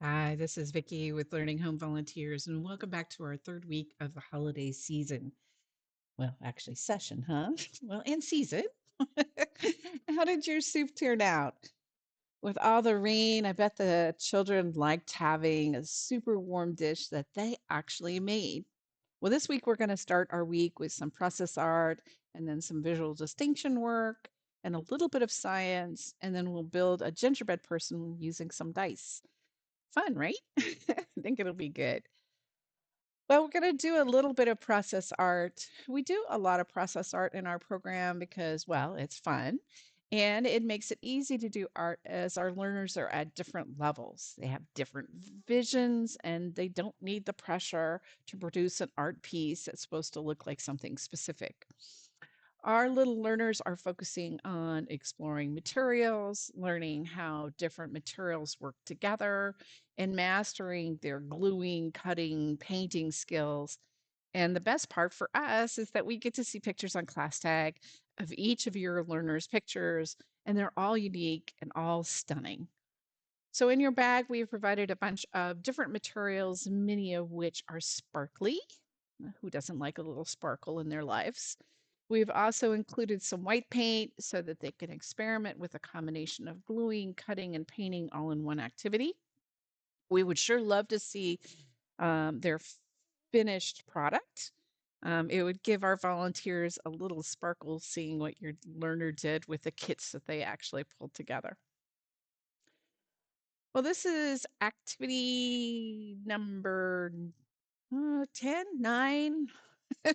Hi, this is Vicky with Learning Home Volunteers, and welcome back to our third week of the holiday season. Well, actually, session, huh? Well, and season. How did your soup turn out? With all the rain, I bet the children liked having a super warm dish that they actually made. Well, this week we're going to start our week with some process art and then some visual distinction work and a little bit of science, and then we'll build a gingerbread person using some dice. Fun, right? I think it'll be good. Well, we're going to do a little bit of process art. We do a lot of process art in our program because, well, it's fun and it makes it easy to do art as our learners are at different levels. They have different visions and they don't need the pressure to produce an art piece that's supposed to look like something specific. Our little learners are focusing on exploring materials, learning how different materials work together, and mastering their gluing, cutting, painting skills. And the best part for us is that we get to see pictures on class tag of each of your learners' pictures, and they're all unique and all stunning. So, in your bag, we have provided a bunch of different materials, many of which are sparkly. Who doesn't like a little sparkle in their lives? We've also included some white paint so that they can experiment with a combination of gluing, cutting, and painting all in one activity. We would sure love to see their finished product. It would give our volunteers a little sparkle seeing what your learner did with the kits that they actually pulled together. Well, this is activity number 10, 9. I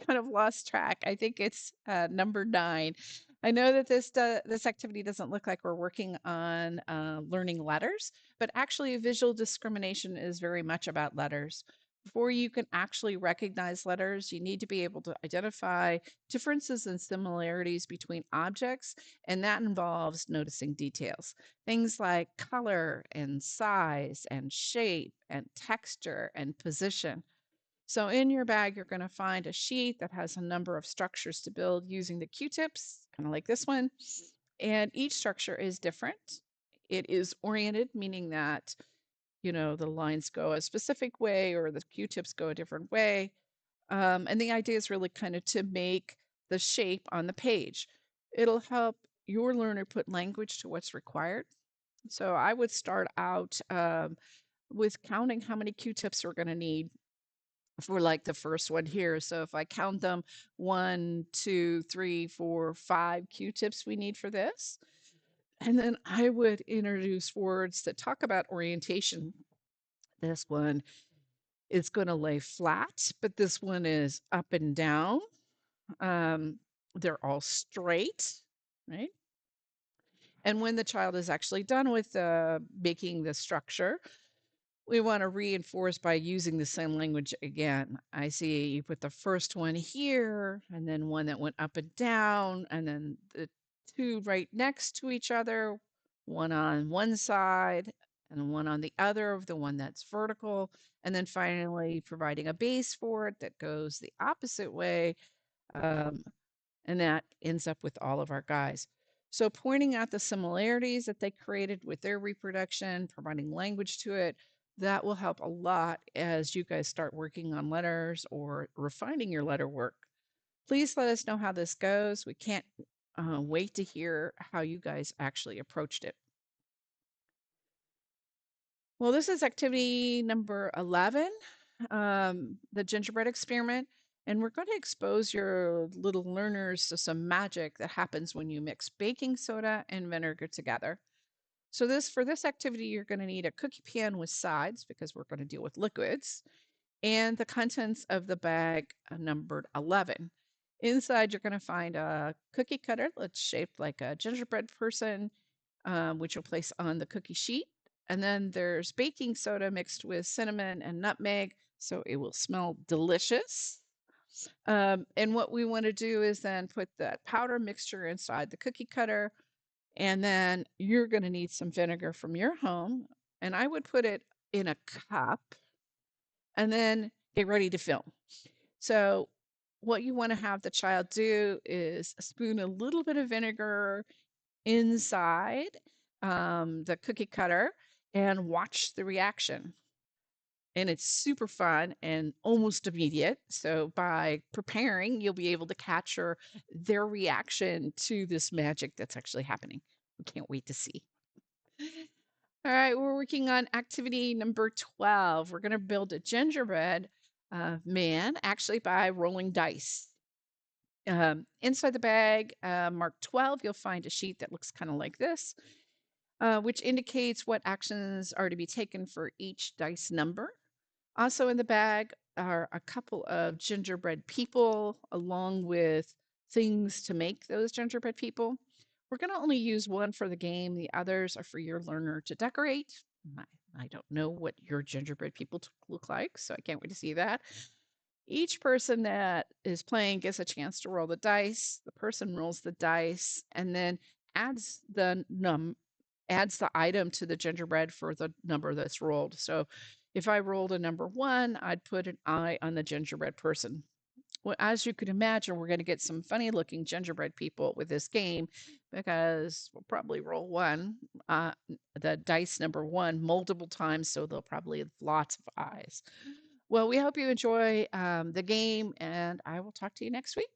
kind of lost track. I think it's number 9. I know that this activity doesn't look like we're working on learning letters, but actually, visual discrimination is very much about letters. Before you can actually recognize letters, you need to be able to identify differences and similarities between objects, and that involves noticing details. Things like color and size and shape and texture and position. So in your bag, you're going to find a sheet that has a number of structures to build using the Q-tips, kind of like this one. And each structure is different. It is oriented, meaning that, the lines go a specific way or the Q-tips go a different way. And the idea is really kind of to make the shape on the page. It'll help your learner put language to what's required. So I would start out with counting how many Q-tips we're going to need for like the first one here. So if I count them, 1, 2, 3, 4, 5 Q-tips we need for this. And then I would introduce words that talk about orientation. This one is going to lay flat, but this one is up and down. They're all straight, right? And when the child is actually done with making the structure, we want to reinforce by using the same language again. I see you put the first one here, and then one that went up and down, and then the two right next to each other, one on one side and one on the other of the one that's vertical. And then finally, providing a base for it that goes the opposite way. Um, and that ends up with all of our guys. So, pointing out the similarities that they created with their reproduction, providing language to it, that will help a lot as you guys start working on letters or refining your letter work. Please let us know how this goes. We can't wait to hear how you guys actually approached it. Well, this is activity number 11, the gingerbread experiment. And we're going to expose your little learners to some magic that happens when you mix baking soda and vinegar together. So for this activity, you're going to need a cookie pan with sides because we're going to deal with liquids and the contents of the bag numbered 11. Inside, you're going to find a cookie cutter that's shaped like a gingerbread person, which you'll place on the cookie sheet. And then there's baking soda mixed with cinnamon and nutmeg, so it will smell delicious. And what we want to do is then put that powder mixture inside the cookie cutter. And then you're going to need some vinegar from your home. And I would put it in a cup and then get ready to film. So, what you want to have the child do is spoon a little bit of vinegar inside the cookie cutter and watch the reaction. And it's super fun and almost immediate. So by preparing, you'll be able to capture their reaction to this magic that's actually happening. We can't wait to see. All right, we're working on activity number 12. We're going to build a gingerbread man actually by rolling dice. Inside the bag, marked 12, you'll find a sheet that looks kind of like this, which indicates what actions are to be taken for each dice number. Also in the bag are a couple of gingerbread people along with things to make those gingerbread people. We're going to only use one for the game. The others are for your learner to decorate. I don't know what your gingerbread people look like, so I can't wait to see that. Each person that is playing gets a chance to roll the dice. The person rolls the dice and then adds the item to the gingerbread for the number that's rolled. So if I rolled a number 1, I'd put an eye on the gingerbread person. Well, as you can imagine, we're going to get some funny looking gingerbread people with this game because we'll probably roll the dice number 1 multiple times, so they'll probably have lots of eyes. Well, we hope you enjoy the game, and I will talk to you next week.